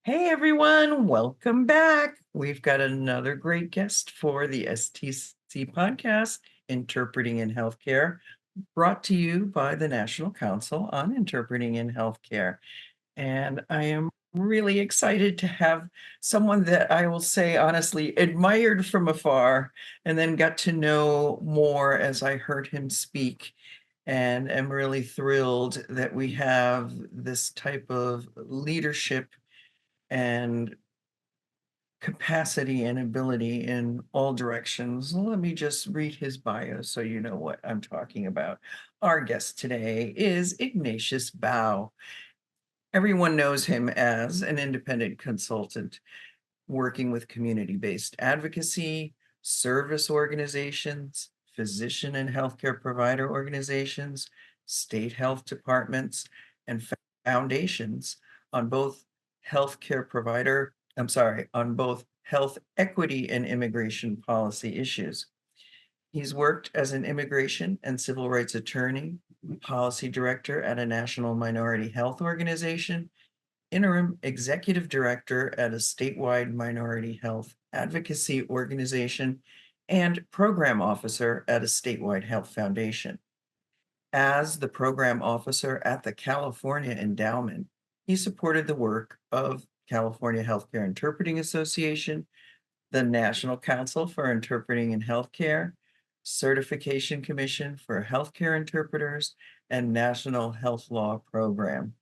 Hey everyone, welcome back. We've got another great guest for the STC Podcast, Interpreting in Healthcare, brought to you by the National Council on Interpreting in Healthcare. And I am really excited to have someone that I will say honestly admired from afar and then got to know more as I heard him speak. And am really thrilled that we have this type of leadership and capacity and ability in all directions. Let me just read his bio so you know what I'm talking about. Our guest today is Ignatius Bau. Everyone knows him as an independent consultant working with community-based advocacy, service organizations, physician and healthcare provider organizations, state health departments, and foundations on both on both health equity and immigration policy issues. He's worked as an immigration and civil rights attorney, policy director at a national minority health organization, interim executive director at a statewide minority health advocacy organization, and program officer at a statewide health foundation. As the program officer at the California Endowment, he supported the work of California Healthcare Interpreting Association, the National Council for Interpreting in Healthcare, Certification Commission for Healthcare Interpreters, and National Health Law Program,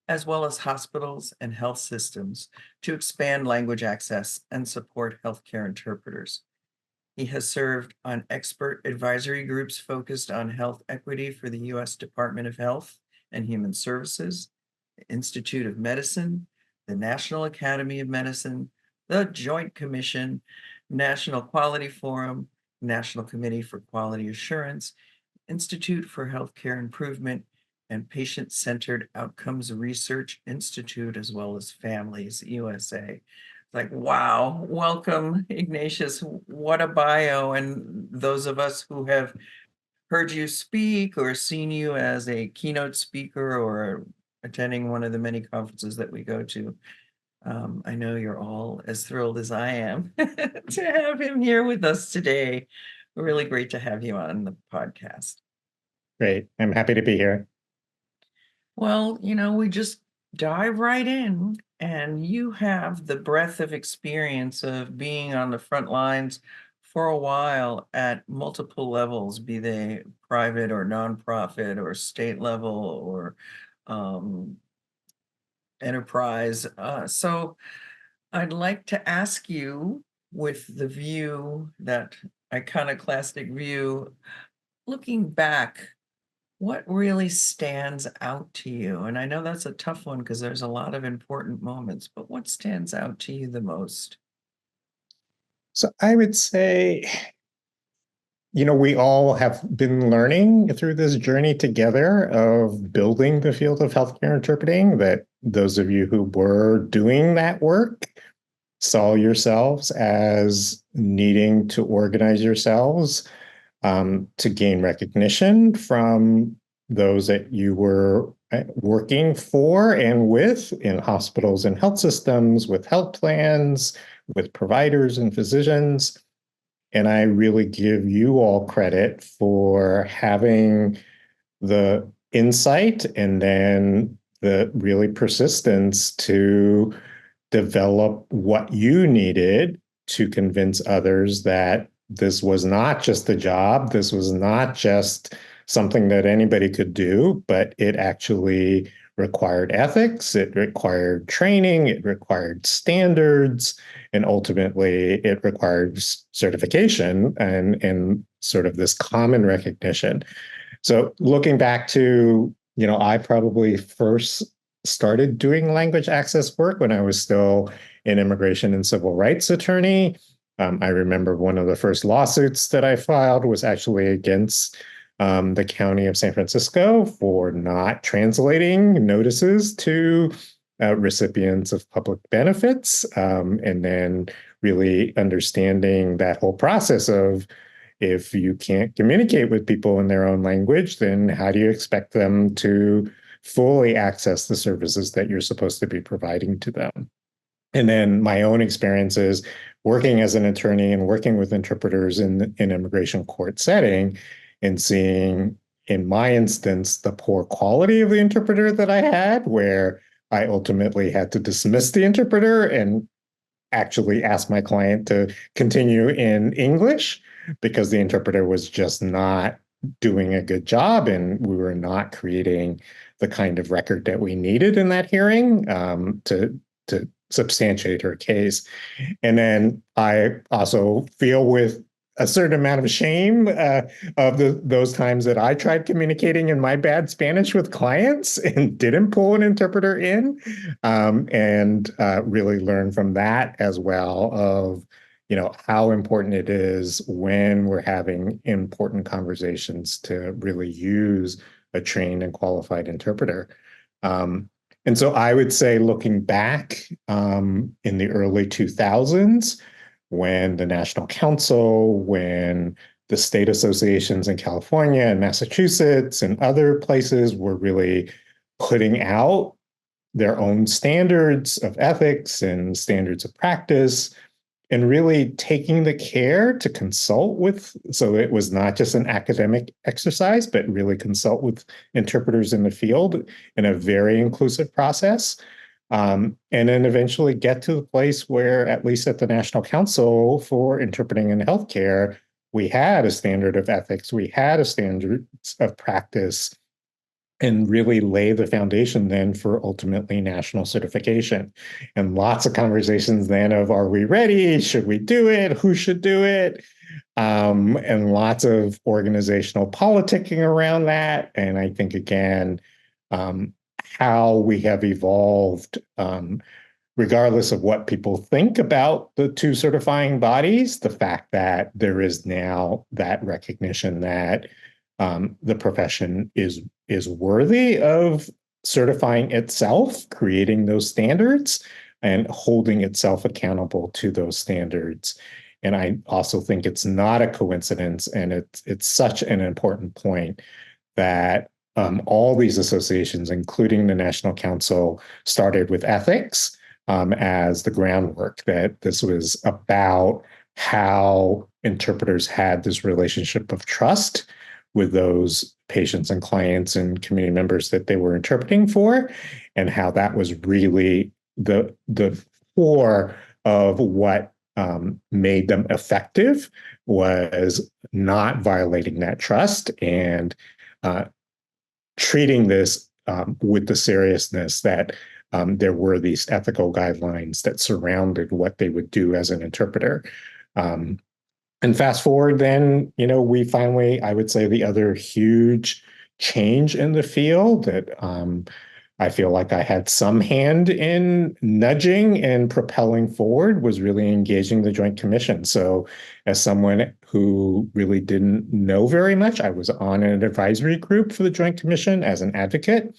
as well as hospitals and health systems to expand language access and support healthcare interpreters. He has served on expert advisory groups focused on health equity for the U.S. Department of Health and Human Services, the Institute of Medicine, the National Academy of Medicine, the Joint Commission, National Quality Forum, National Committee for Quality Assurance, Institute for Healthcare Improvement, and Patient-Centered Outcomes Research Institute, as well as Families USA. Like, wow, welcome, Ignatius. What a bio. And those of us who have heard you speak or seen you as a keynote speaker or attending one of the many conferences that we go to, I know you're all as thrilled as I am to have him here with us today. Really great to have you on the podcast. Great. I'm happy to be here. Well, we just dive right in, and you have the breadth of experience of being on the front lines for a while at multiple levels, be they private or nonprofit or state level or um, enterprise. So I'd like to ask you, with the view, that iconoclastic view, looking back, what really stands out to you? And I know that's a tough one because there's a lot of important moments, but what stands out to you the most? So I would say, we all have been learning through this journey together of building the field of healthcare interpreting, that those of you who were doing that work saw yourselves as needing to organize yourselves to gain recognition from those that you were working for and with in hospitals and health systems, with health plans, with providers and physicians. And I really give you all credit for having the insight and then the really persistence to develop what you needed to convince others that this was not just a job, this was not just something that anybody could do, but it actually required ethics, it required training, it required standards, and ultimately it required certification and sort of this common recognition. So looking back to, I probably first started doing language access work when I was still an immigration and civil rights attorney. I remember one of the first lawsuits that I filed was actually against the county of San Francisco for not translating notices to recipients of public benefits, and then really understanding that whole process of, if you can't communicate with people in their own language, then how do you expect them to fully access the services that you're supposed to be providing to them? And then my own experiences working as an attorney and working with interpreters in immigration court setting and seeing, in my instance, the poor quality of the interpreter that I had, where I ultimately had to dismiss the interpreter and actually ask my client to continue in English because the interpreter was just not doing a good job and we were not creating the kind of record that we needed in that hearing to substantiate her case. And then I also feel with a certain amount of shame of those times that I tried communicating in my bad Spanish with clients and didn't pull an interpreter in, and really learn from that as well of, how important it is when we're having important conversations to really use a trained and qualified interpreter. And so I would say, looking back in the early 2000s, when the National Council, when the state associations in California and Massachusetts and other places were really putting out their own standards of ethics and standards of practice, and really taking the care to consult with, so it was not just an academic exercise, but really consult with interpreters in the field in a very inclusive process. And then eventually get to the place where, at least at the National Council for Interpreting in Healthcare, we had a standard of ethics, we had a standard of practice, and really lay the foundation then for ultimately national certification. And lots of conversations then of, are we ready? Should we do it? Who should do it? And lots of organizational politicking around that. And I think, again, how we have evolved, regardless of what people think about the two certifying bodies, the fact that there is now that recognition that the profession is worthy of certifying itself, creating those standards, and holding itself accountable to those standards. And I also think it's not a coincidence, and it's such an important point that all these associations, including the National Council, started with ethics as the groundwork, that this was about how interpreters had this relationship of trust with those patients and clients and community members that they were interpreting for, and how that was really the core of what made them effective, was not violating that trust and treating this with the seriousness that there were these ethical guidelines that surrounded what they would do as an interpreter. And fast forward then, we finally, I would say, the other huge change in the field that I feel like I had some hand in nudging and propelling forward was really engaging the Joint Commission. So as someone who really didn't know very much, I was on an advisory group for the Joint Commission as an advocate,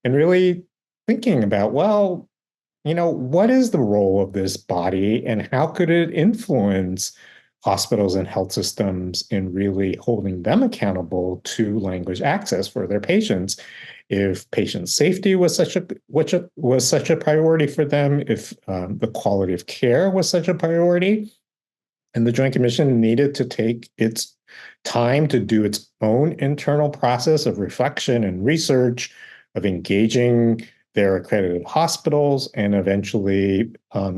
and really thinking about, well, what is the role of this body and how could it influence hospitals and health systems in really holding them accountable to language access for their patients? If patient safety was such a priority for them, if the quality of care was such a priority, and the Joint Commission needed to take its time to do its own internal process of reflection and research, of engaging their accredited hospitals, and eventually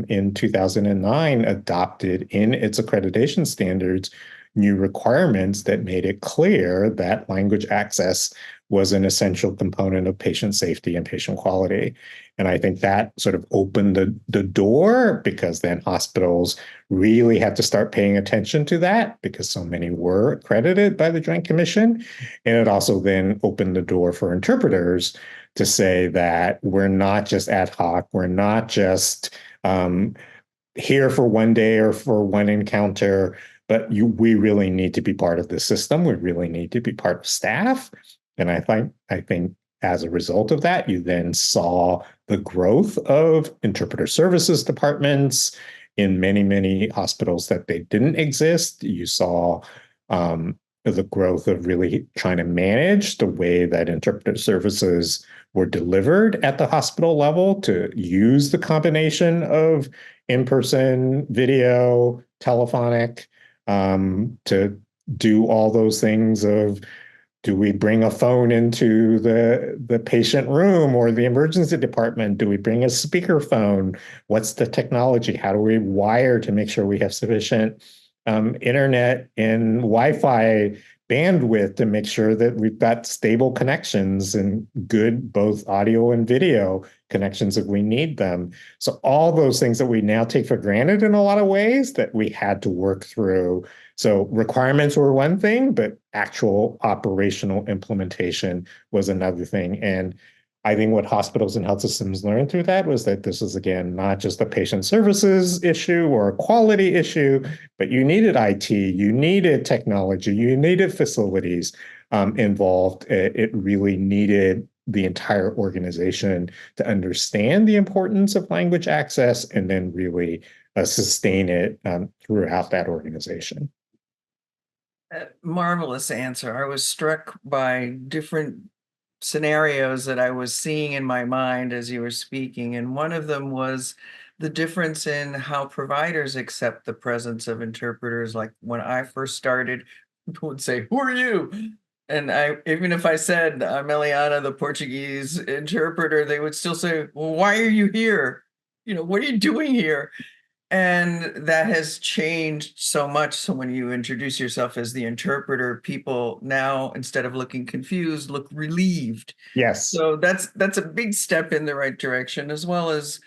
in 2009 adopted in its accreditation standards new requirements that made it clear that language access was an essential component of patient safety and patient quality. And I think that sort of opened the door, because then hospitals really had to start paying attention to that because so many were accredited by the Joint Commission. And it also then opened the door for interpreters to say that we're not just ad hoc, we're not just here for one day or for one encounter, but we really need to be part of the system. We really need to be part of staff. And I think as a result of that, you then saw the growth of interpreter services departments in many, many hospitals that they didn't exist. You saw the growth of really trying to manage the way that interpretive services were delivered at the hospital level, to use the combination of in-person, video, telephonic, to do all those things of, do we bring a phone into the patient room or the emergency department? Do we bring a speakerphone? What's the technology? How do we wire to make sure we have sufficient internet and Wi-Fi bandwidth to make sure that we've got stable connections and good both audio and video connections if we need them? So all those things that we now take for granted in a lot of ways that we had to work through. So requirements were one thing, but actual operational implementation was another thing. And I think what hospitals and health systems learned through that was that this is, again, not just a patient services issue or a quality issue, but you needed IT, you needed technology, you needed facilities involved. It really needed the entire organization to understand the importance of language access and then really sustain it throughout that organization. Marvelous answer. I was struck by different scenarios that I was seeing in my mind as you were speaking. And one of them was the difference in how providers accept the presence of interpreters. Like when I first started, people would say, "Who are you?" And even if I said I'm Eliana, the Portuguese interpreter, they would still say, "Well, why are you here? What are you doing here?" And that has changed so much. So when you introduce yourself as the interpreter, people now, instead of looking confused, look relieved. Yes. So that's a big step in the right direction, as well as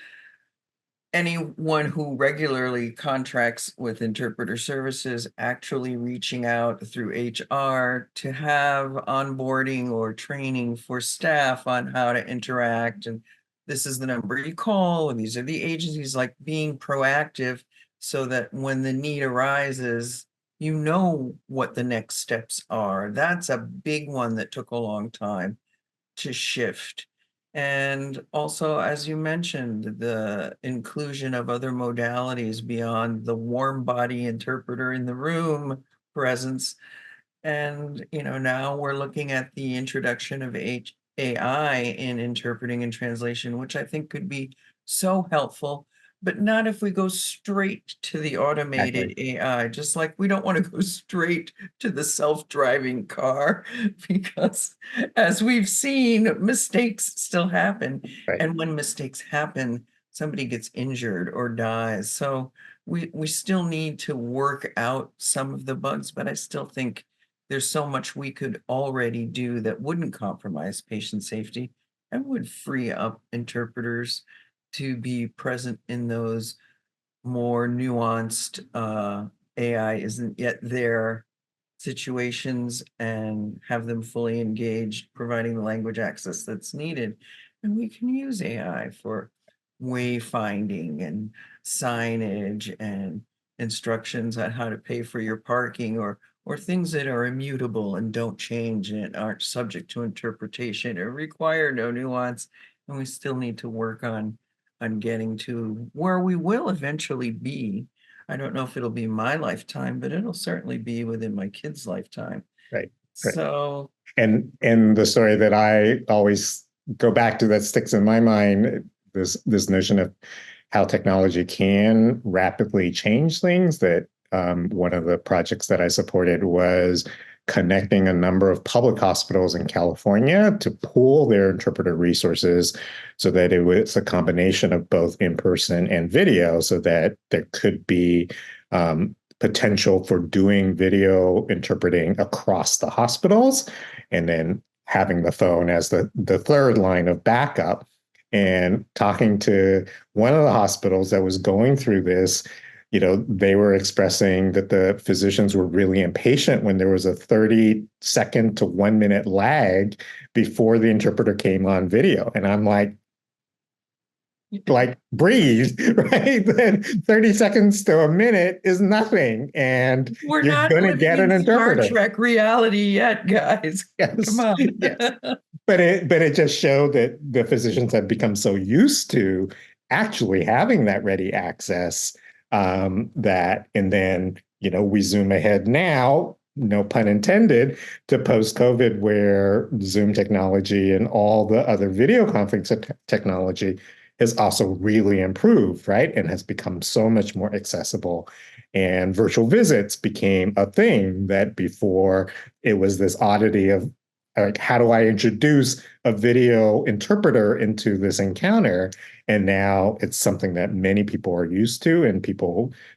anyone who regularly contracts with interpreter services actually reaching out through HR to have onboarding or training for staff on how to interact. And this is the number you call, and these are the agencies, like being proactive so that when the need arises, you know what the next steps are. That's a big one that took a long time to shift. And also, as you mentioned, the inclusion of other modalities beyond the warm body interpreter in the room presence. And, now we're looking at the introduction of AI in interpreting and translation, which I think could be so helpful, but not if we go straight to the automated Exactly. AI, just like we don't want to go straight to the self-driving car, because as we've seen, mistakes still happen. Right. And when mistakes happen, somebody gets injured or dies. So we still need to work out some of the bugs, but I still think there's so much we could already do that wouldn't compromise patient safety and would free up interpreters to be present in those more nuanced, AI isn't yet there situations, and have them fully engaged, providing the language access that's needed. And we can use AI for wayfinding and signage and instructions on how to pay for your parking, or things that are immutable and don't change and aren't subject to interpretation or require no nuance. And we still need to work on getting to where we will eventually be. I don't know if it'll be my lifetime, but it'll certainly be within my kids' lifetime. Right. Right. So, And the story that I always go back to that sticks in my mind, this notion of how technology can rapidly change things. That one of the projects that I supported was connecting a number of public hospitals in California to pool their interpreter resources so that it was a combination of both in-person and video, so that there could be potential for doing video interpreting across the hospitals, and then having the phone as the third line of backup. And talking to one of the hospitals that was going through this, they were expressing that the physicians were really impatient when there was a 30-second to 1 minute lag before the interpreter came on video. And I'm like, breathe, right? Then 30 seconds to a minute is nothing. And we're you're not going to living get an in Star interpreter. Trek reality yet, guys. Come Yes. on. Yes. But it just showed that the physicians have become so used to actually having that ready access, and then we zoom ahead now. no pun intended, to post-COVID, where Zoom technology and all the other video conference technology has also really improved, right? And has become so much more accessible. And virtual visits became a thing that before it was this oddity of like, how do I introduce a video interpreter into this encounter? And now it's something that many people are used to, and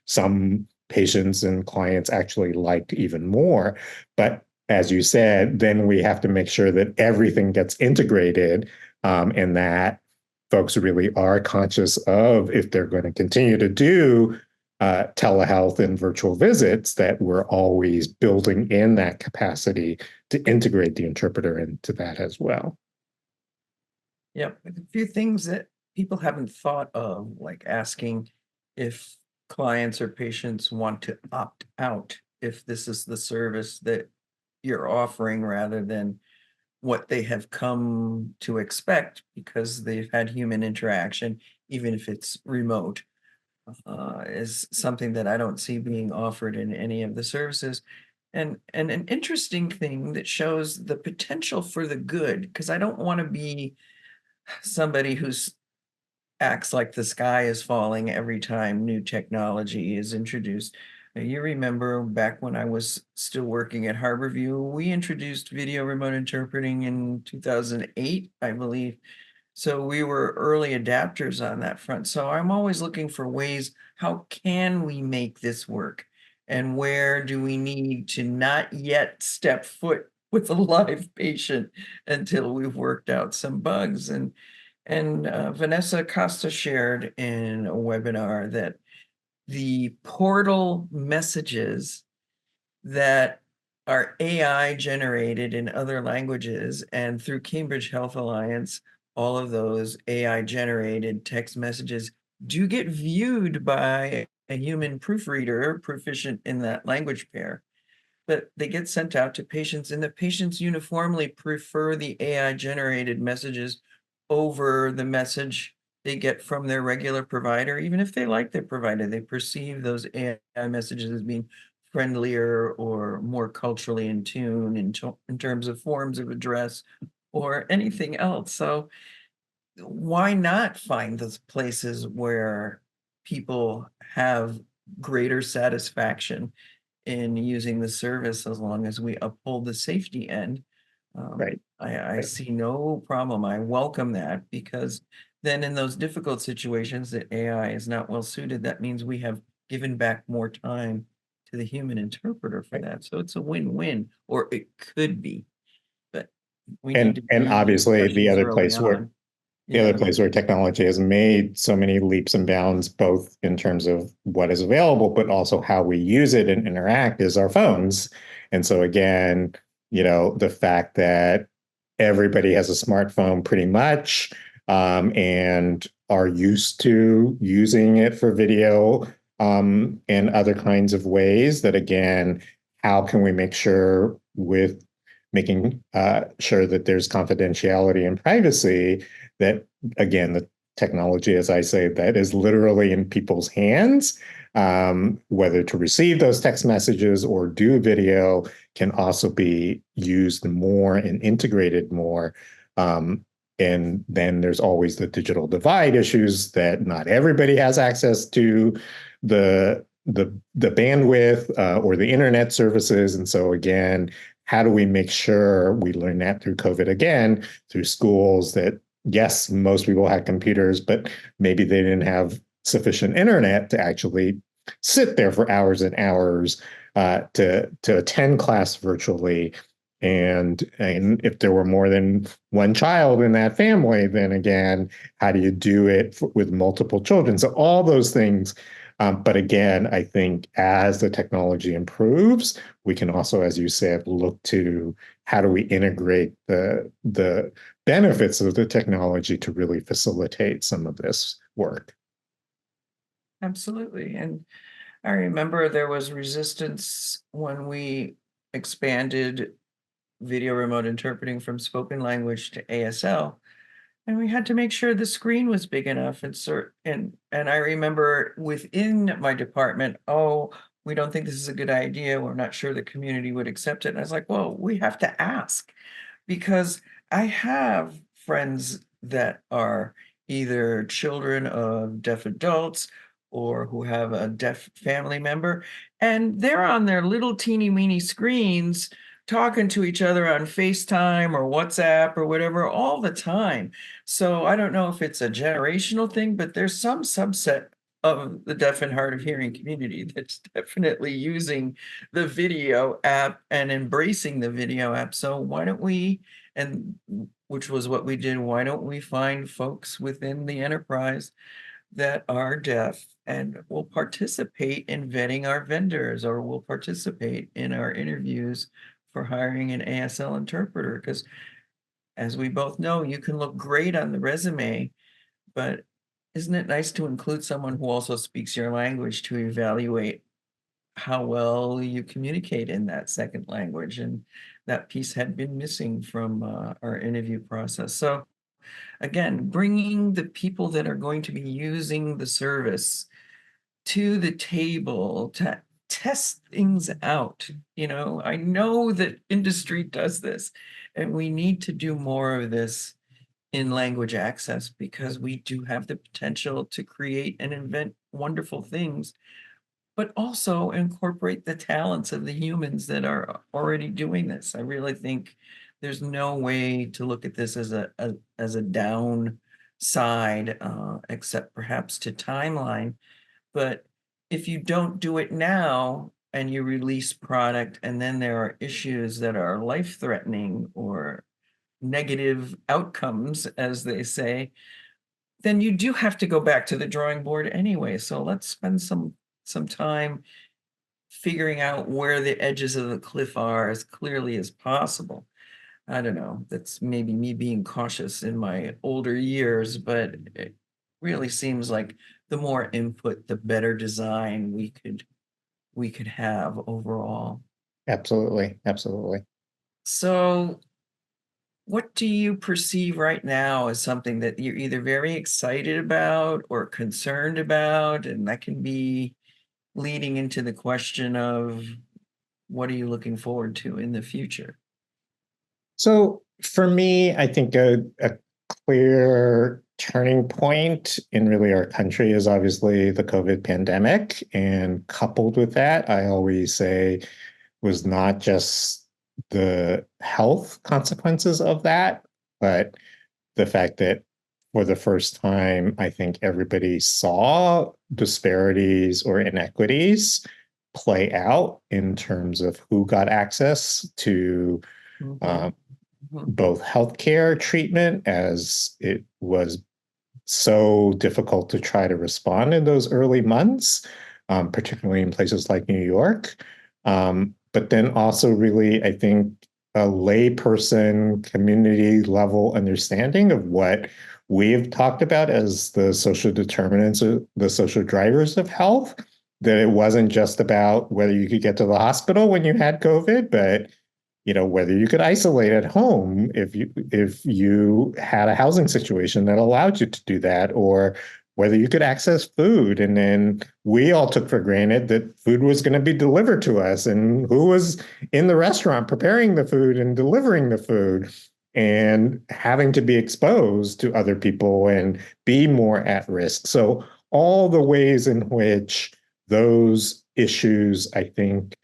some patients and clients actually liked even more. But as you said, then we have to make sure that everything gets integrated, and that folks really are conscious of, if they're going to continue to do telehealth and virtual visits, that we're always building in that capacity to integrate the interpreter into that as well. Yep, a few things that people haven't thought of, like asking if clients or patients want to opt out if this is the service that you're offering rather than what they have come to expect because they've had human interaction, even if it's remote, is something that I don't see being offered in any of the services. And an interesting thing that shows the potential for the good, because I don't want to be somebody who's acts like the sky is falling every time new technology is introduced. You remember back when I was still working at Harborview, we introduced video remote interpreting in 2008, I believe. So we were early adapters on that front. So I'm always looking for ways, how can we make this work? And where do we need to not yet step foot with a live patient until we've worked out some bugs? And Vanessa Costa shared in a webinar that the portal messages that are AI generated in other languages and through Cambridge Health Alliance, all of those AI generated text messages do get viewed by a human proofreader proficient in that language pair, but they get sent out to patients, and the patients uniformly prefer the AI generated messages over the message they get from their regular provider. Even if they like their provider, they perceive those AI messages as being friendlier or more culturally in tune in terms of forms of address or anything else. So why not find those places where people have greater satisfaction in using the service as long as we uphold the safety end? Right. I Right. see no problem. I welcome that, because then in those difficult situations that AI is not well suited, that means we have given back more time to the human interpreter for Right. that. So it's a win-win, or it could be, but we need And to and be obviously cautious early on. the other Yeah, place where technology has made so many leaps and bounds, both in terms of what is available, but also how we use it and interact, is our phones. And so again, the fact that everybody has a smartphone pretty much, and are used to using it for video, and other kinds of ways, that again, how can we make sure, with making sure that there's confidentiality and privacy, that again, the technology, as I say, that is literally in people's hands, whether to receive those text messages or do video, can also be used more and integrated more. And then there's always the digital divide issues, that not everybody has access to the bandwidth, or the internet services. And so again, how do we make sure we learn that through COVID again, through schools, that yes, most people had computers, but maybe they didn't have sufficient internet to actually sit there for hours and hours, to attend class virtually. And if there were more than one child in that family, then again, how do you do it with multiple children? So all those things. But again, I think as the technology improves, we can also, as you said, look to how do we integrate the benefits of the technology to really facilitate some of this work. absolutely. And I remember there was resistance when we expanded video remote interpreting from spoken language to ASL, and we had to make sure the screen was big enough. And I remember within my department, oh, we don't think this is a good idea. We're not sure the community would accept it. And I was like, well, we have to ask, because I have friends that are either children of deaf adults or who have a deaf family member, and they're on their little teeny weeny screens talking to each other on FaceTime or WhatsApp or whatever all the time. So I don't know if it's a generational thing, but there's some subset of the deaf and hard of hearing community that's definitely using the video app and embracing the video app. So why don't we, and which was what we did, why don't we find folks within the enterprise that are deaf and will participate in vetting our vendors, or will participate in our interviews for hiring an ASL interpreter? Because as we both know, you can look great on the resume, but isn't it nice to include someone who also speaks your language to evaluate how well you communicate in that second language? And that piece had been missing from our interview process. So again, bringing the people that are going to be using the service to the table to test things out. I know that industry does this, and we need to do more of this in language access, because we do have the potential to create and invent wonderful things, but also incorporate the talents of the humans that are already doing this. I really think there's no way to look at this as a downside, except perhaps to timeline. But if you don't do it now and you release product and then there are issues that are life-threatening or negative outcomes, as they say, then you do have to go back to the drawing board anyway. So let's spend some time figuring out where the edges of the cliff are as clearly as possible. I don't know, that's maybe me being cautious in my older years, but it really seems like the more input, the better design we could have overall. Absolutely. Absolutely. So what do you perceive right now as something that you're either very excited about or concerned about? And that can be leading into the question of, what are you looking forward to in the future? So for me, I think a clear turning point in really our country is obviously the COVID pandemic. And coupled with that, I always say, was not just the health consequences of that, but the fact that for the first time, I think everybody saw disparities or inequities play out in terms of who got access to Mhm, um, mhm. both healthcare treatment, as it was so difficult to try to respond in those early months, particularly in places like New York. But then also, really, I think a layperson community level understanding of what we've talked about as the social determinants, or the social drivers of health, that it wasn't just about whether you could get to the hospital when you had COVID, but whether you could isolate at home if you had a housing situation that allowed you to do that, or whether you could access food. And then we all took for granted that food was going to be delivered to us, and who was in the restaurant preparing the food and delivering the food, and having to be exposed to other people and be more at risk. So all the ways in which those issues, I think,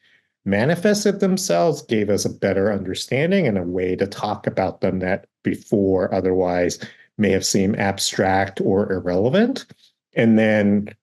manifested themselves gave us a better understanding and a way to talk about them that before otherwise may have seemed abstract or irrelevant. And then,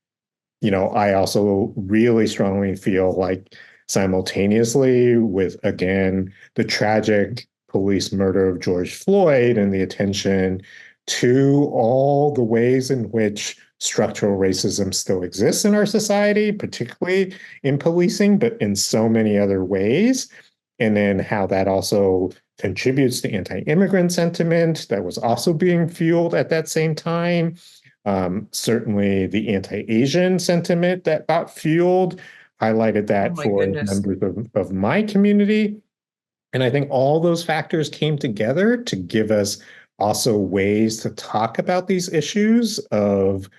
I also really strongly feel like simultaneously with, again, the tragic police murder of George Floyd and the attention to all the ways in which structural racism still exists in our society, particularly in policing, but in so many other ways. And then how that also contributes to anti-immigrant sentiment that was also being fueled at that same time. Certainly the anti-Asian sentiment that got fueled highlighted Oh that my for goodness. members of my community. And I think all those factors came together to give us also ways to talk about these issues of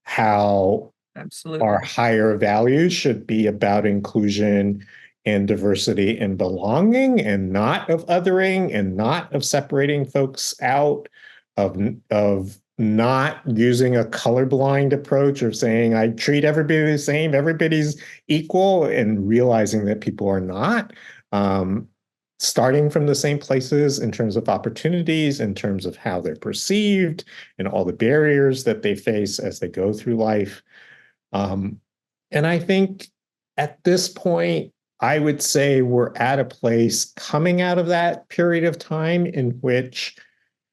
how Absolutely. higher values should be about inclusion and diversity and belonging, and not of othering, and not of separating folks out, of not using a colorblind approach of saying I treat everybody the same, everybody's equal, and realizing that people are not. Starting from the same places in terms of opportunities, in terms of how they're perceived, and all the barriers that they face as they go through life. And I think at this point, I would say we're at a place coming out of that period of time in which,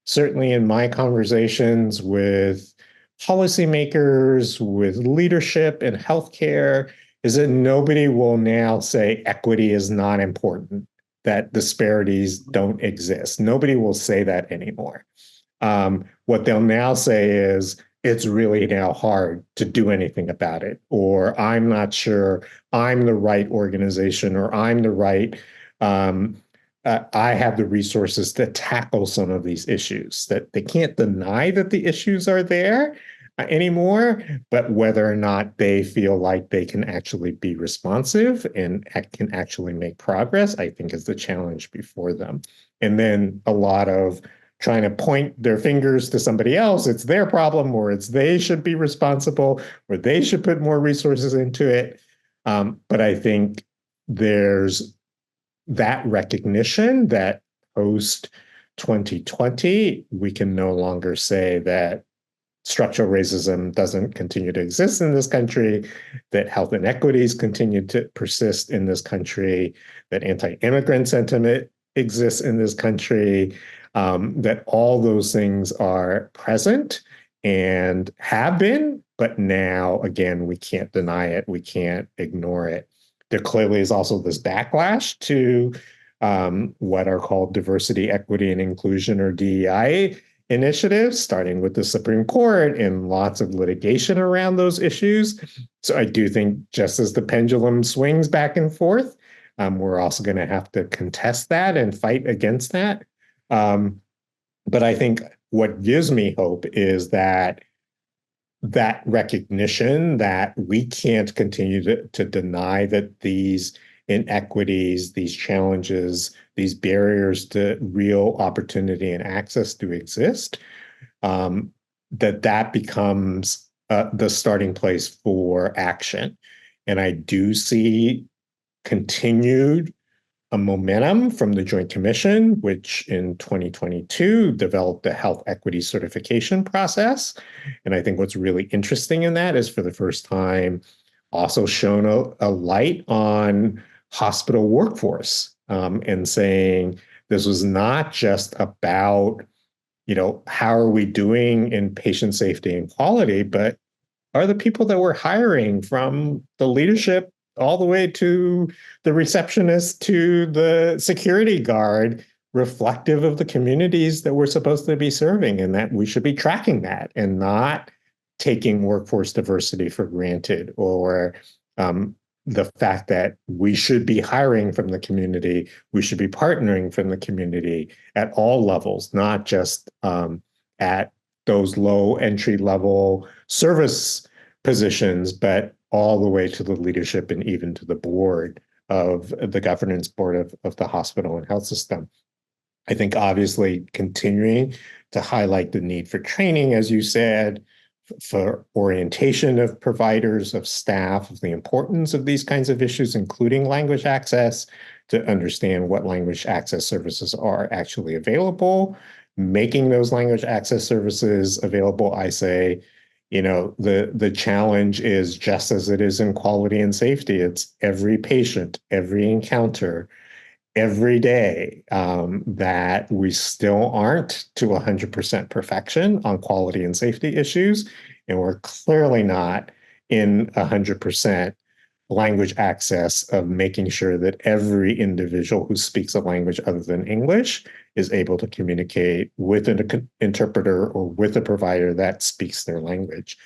certainly in my conversations with policymakers, with leadership in healthcare, is that nobody will now say equity is not important, that disparities don't exist. Nobody will say that anymore. What they'll now say is, it's really now hard to do anything about it, or I'm not sure I'm the right organization, or I'm the right, I have the resources to tackle some of these issues. That they can't deny that the issues are there anymore, but whether or not they feel like they can actually be responsive and can actually make progress, I think is the challenge before them. And then a lot of trying to point their fingers to somebody else, it's their problem, or it's they should be responsible, or they should put more resources into it. But I think there's that recognition that post 2020, we can no longer say that structural racism doesn't continue to exist in this country, that health inequities continue to persist in this country, that anti-immigrant sentiment exists in this country, that all those things are present and have been, but now, again, we can't deny it. We can't ignore it. There clearly is also this backlash to what are called diversity, equity, and inclusion, or DEI initiatives, starting with the Supreme Court and lots of litigation around those issues. So I do think just as the pendulum swings back and forth, we're also going to have to contest that and fight against that. But I think what gives me hope is that recognition that we can't continue to deny that these inequities, these challenges, these barriers to real opportunity and access do exist, that becomes the starting place for action. And I do see continued a momentum from the Joint Commission, which in 2022 developed the health equity certification process. And I think what's really interesting in that is, for the first time, also shown a light on hospital workforce, and saying this was not just about, how are we doing in patient safety and quality, but are the people that we're hiring, from the leadership all the way to the receptionist to the security guard, reflective of the communities that we're supposed to be serving, and that we should be tracking that and not taking workforce diversity for granted, or the fact that we should be hiring from the community, we should be partnering from the community at all levels, not just at those low entry level service positions, but all the way to the leadership and even to the board of the governance board of the hospital and health system. I think obviously continuing to highlight the need for training, as you said, for orientation of providers, of staff, of the importance of these kinds of issues, including language access, to understand what language access services are actually available, making those language access services available. I say, the challenge is just as it is in quality and safety. It's every patient, every encounter, every day, that we still aren't to 100% perfection on quality and safety issues. And we're clearly not in 100% language access of making sure that every individual who speaks a language other than English is able to communicate with an interpreter or with a provider that speaks their language.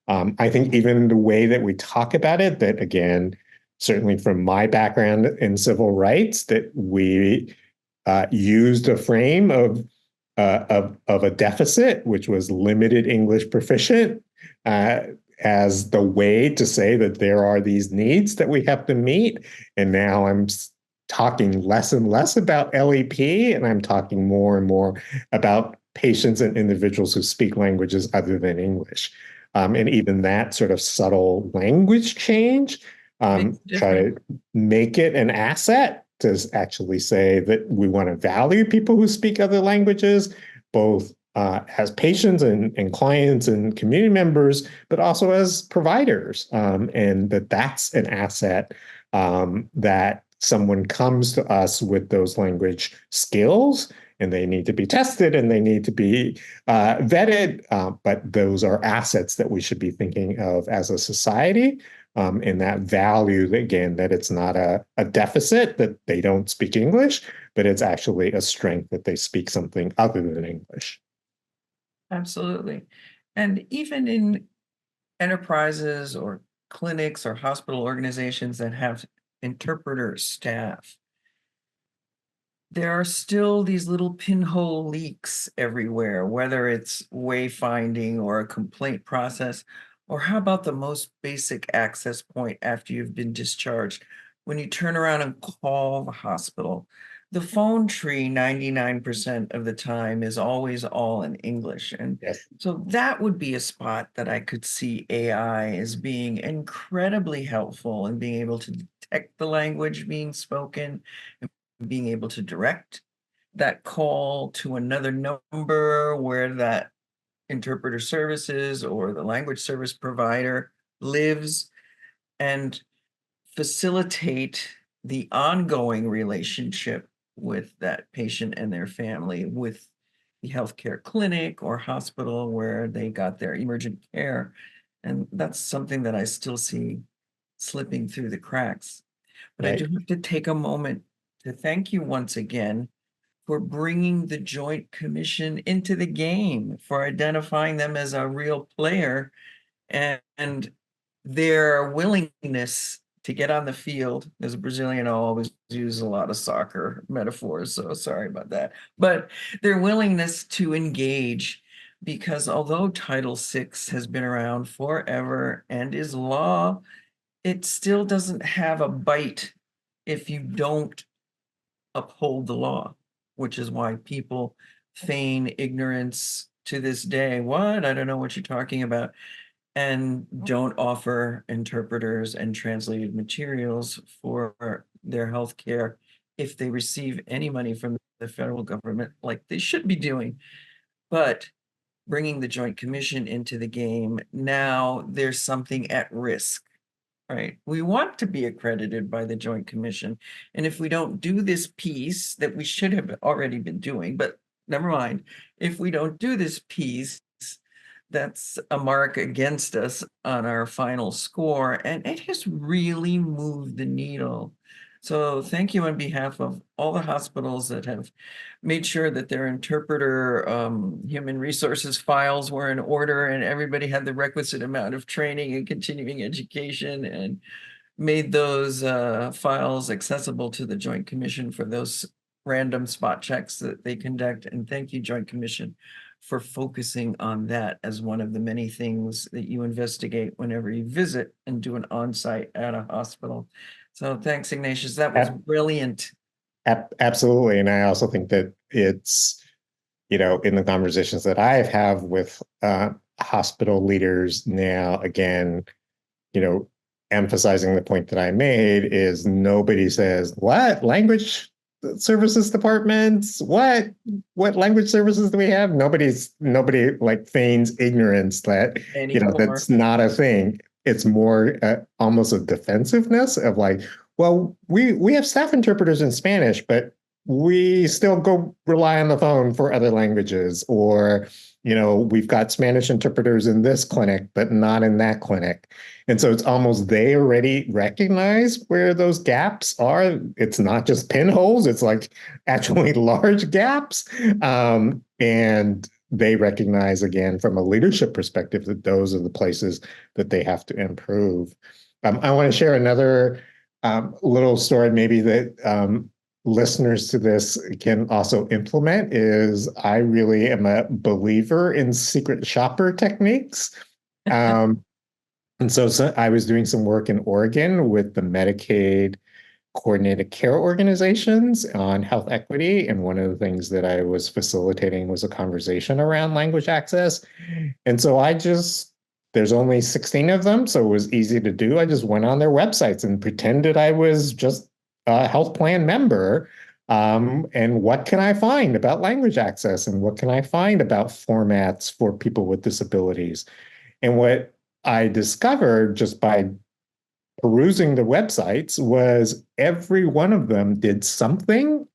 I think even the way that we talk about it, that again, certainly from my background in civil rights, that we used a frame of a deficit, which was limited English proficient, as the way to say that there are these needs that we have to meet. And now I'm talking less and less about LEP, and I'm talking more and more about patients and individuals who speak languages other than English. And even that sort of subtle language change, Makes a try difference. to make it an asset to actually say that we want to value people who speak other languages, both as patients and clients and community members, but also as providers, and that's an asset, that someone comes to us with those language skills, and they need to be tested and they need to be vetted. But those are assets that we should be thinking of as a society. And that value, again, that it's not a deficit that they don't speak English, but it's actually a strength that they speak something other than English. Absolutely. And even in enterprises or clinics or hospital organizations that have interpreter staff, there are still these little pinhole leaks everywhere, whether it's wayfinding or a complaint process, or how about the most basic access point after you've been discharged? When you turn around and call the hospital, the phone tree 99% of the time is always all in English. And Yes. so that would be a spot that I could see AI as being incredibly helpful in being able to detect the language being spoken, being able to direct that call to another number where that interpreter services or the language service provider lives, and facilitate the ongoing relationship with that patient and their family with the healthcare clinic or hospital where they got their emergent care. And that's something that I still see slipping through the cracks. But I do Right. have to take a moment to thank you once again for bringing the Joint Commission into the game, for identifying them as a real player and their willingness to get on the field. As a Brazilian, I always use a lot of soccer metaphors, so sorry about that. But their willingness to engage, because although Title VI has been around forever and is law, it still doesn't have a bite if you don't uphold the law, which is why people feign ignorance to this day. What? I don't know what you're talking about. And don't offer interpreters and translated materials for their health care if they receive any money from the federal government, like they should be doing. But bringing the Joint Commission into the game, now there's something at risk. Right. We want to be accredited by the Joint Commission. And if we don't do this piece that we should have already been doing, but never mind, if we don't do this piece, that's a mark against us on our final score. And it has really moved the needle. So thank you on behalf of all the hospitals that have made sure that their interpreter human resources files were in order and everybody had the requisite amount of training and continuing education, and made those files accessible to the Joint Commission for those random spot checks that they conduct. And thank you, Joint Commission, for focusing on that as one of the many things that you investigate whenever you visit and do an on-site at a hospital. So thanks, Ignatius. That was brilliant. Absolutely. And I also think that it's, in the conversations that I have with hospital leaders now, again, emphasizing the point that I made is nobody says, what language services departments? What language services do we have? Nobody like feigns ignorance that, Anymore. that's not a thing. It's more almost a defensive-ness of like, well, we have staff interpreters in Spanish, but we still go rely on the phone for other languages, or, we've got Spanish interpreters in this clinic, but not in that clinic. And so it's almost they already recognize where those gaps are. It's not just pinholes, it's like actually large gaps. And they recognize, again, from a leadership perspective, that those are the places that they have to improve. I want to share another little story maybe that listeners to this can also implement. Is I really am a believer in secret shopper techniques. And so I was doing some work in Oregon with the Medicaid coordinated care organizations on health equity. And one of the things that I was facilitating was a conversation around language access. And so there's only 16 of them, so it was easy to do. I just went on their websites and pretended I was just a health plan member. And what can I find about language access? And what can I find about formats for people with disabilities? And what I discovered just by perusing the websites was every one of them did something,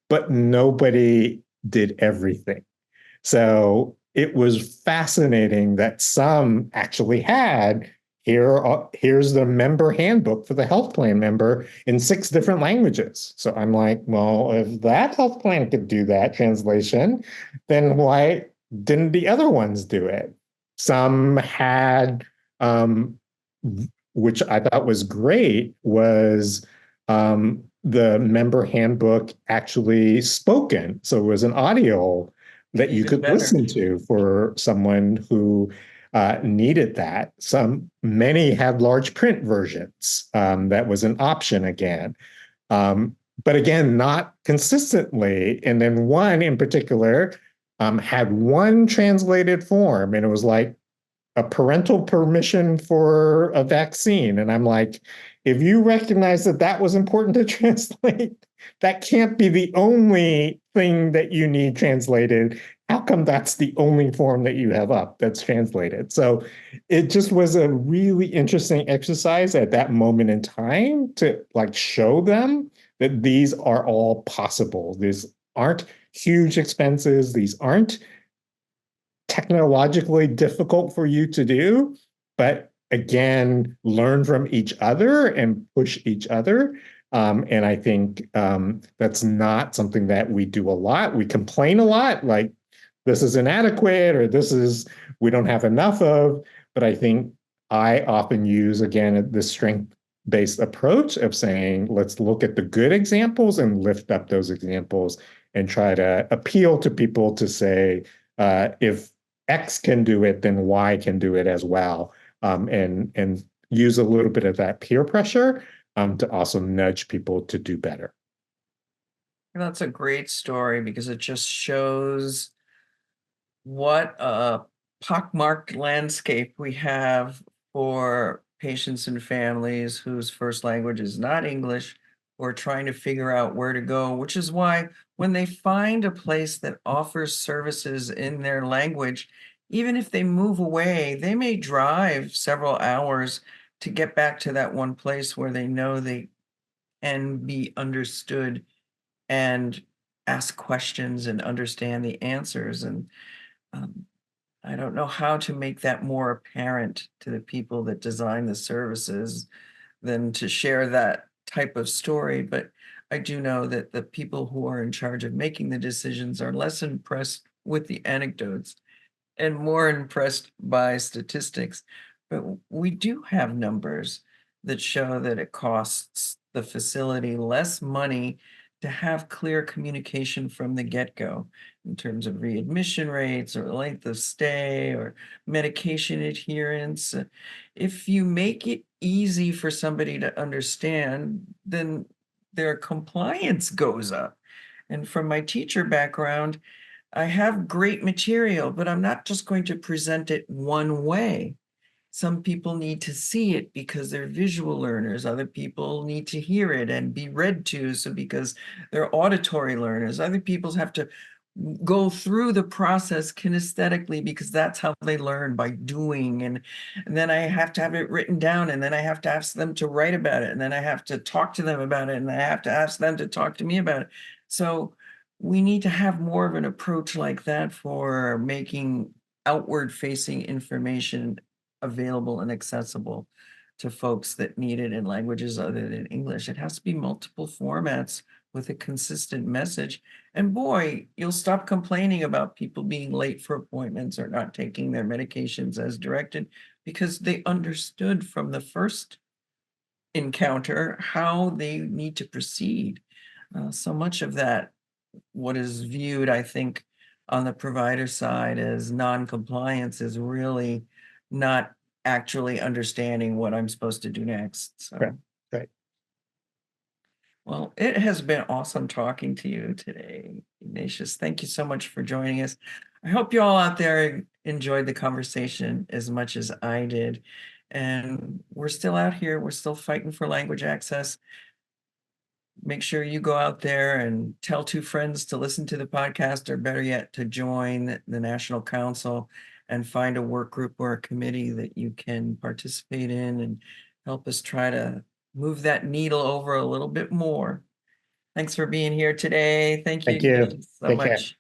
but nobody did everything. So it was fascinating that some actually had here's the member handbook for the health plan member in 6 different languages. So I'm like, well, if that health plan could do that translation, then why didn't the other ones do it? Some had, which I thought was great, was the member handbook actually spoken. So it was an audio that you Even could better. listen to for someone who needed that. Many had large print versions. That was an option again. But again, not consistently. And then one in particular had one translated form, and it was like a parental permission for a vaccine. And I'm like, if you recognize that that was important to translate, that can't be the only thing that you need translated. How come that's the only form that you have up that's translated? So it just was a really interesting exercise at that moment in time to like show them that these are all possible. These aren't huge expenses. These aren't technologically difficult for you to do, but again, learn from each other and push each other. And I think that's not something that we do a lot. We complain a lot, like this is inadequate or we don't have enough of. But I think I often use, again, this strength-based approach of saying, let's look at the good examples and lift up those examples and try to appeal to people to say, if X can do it, then Y can do it as well, and use a little bit of that peer pressure to also nudge people to do better. That's a great story because it just shows what a pockmarked landscape we have for patients and families whose first language is not English or trying to figure out where to go, which is why when they find a place that offers services in their language, even if they move away, they may drive several hours to get back to that one place where they know they can be understood and ask questions and understand the answers. And um, I don't know how to make that more apparent to the people that design the services than to share that type of story. But I do know that the people who are in charge of making the decisions are less impressed with the anecdotes and more impressed by statistics. But we do have numbers that show that it costs the facility less money to have clear communication from the get-go in terms of readmission rates or length of stay or medication adherence. If you make it easy for somebody to understand, then their compliance goes up. And from my teacher background, I have great material, but I'm not just going to present it one way. Some people need to see it because they're visual learners. Other people need to hear it and be read to, so because they're auditory learners. Other people have to go through the process kinesthetically because that's how they learn, by doing. And then I have to have it written down, and then I have to ask them to write about it, and then I have to talk to them about it, and I have to ask them to talk to me about it. So we need to have more of an approach like that for making outward facing information available and accessible to folks that need it in languages other than English. It has to be multiple formats with a consistent message. And boy, you'll stop complaining about people being late for appointments or not taking their medications as directed because they understood from the first encounter how they need to proceed. So much of that, what is viewed, I think, on the provider side as non-compliance is really not actually understanding what I'm supposed to do next. So. Right. Right. Well, it has been awesome talking to you today, Ignatius. Thank you so much for joining us. I hope you all out there enjoyed the conversation as much as I did. And we're still out here. We're still fighting for language access. Make sure you go out there and tell 2 friends to listen to the podcast, or better yet, to join the National Council and find a work group or a committee that you can participate in and help us try to move that needle over a little bit more. Thanks for being here today. Thank you Thank you. again so Take care. much.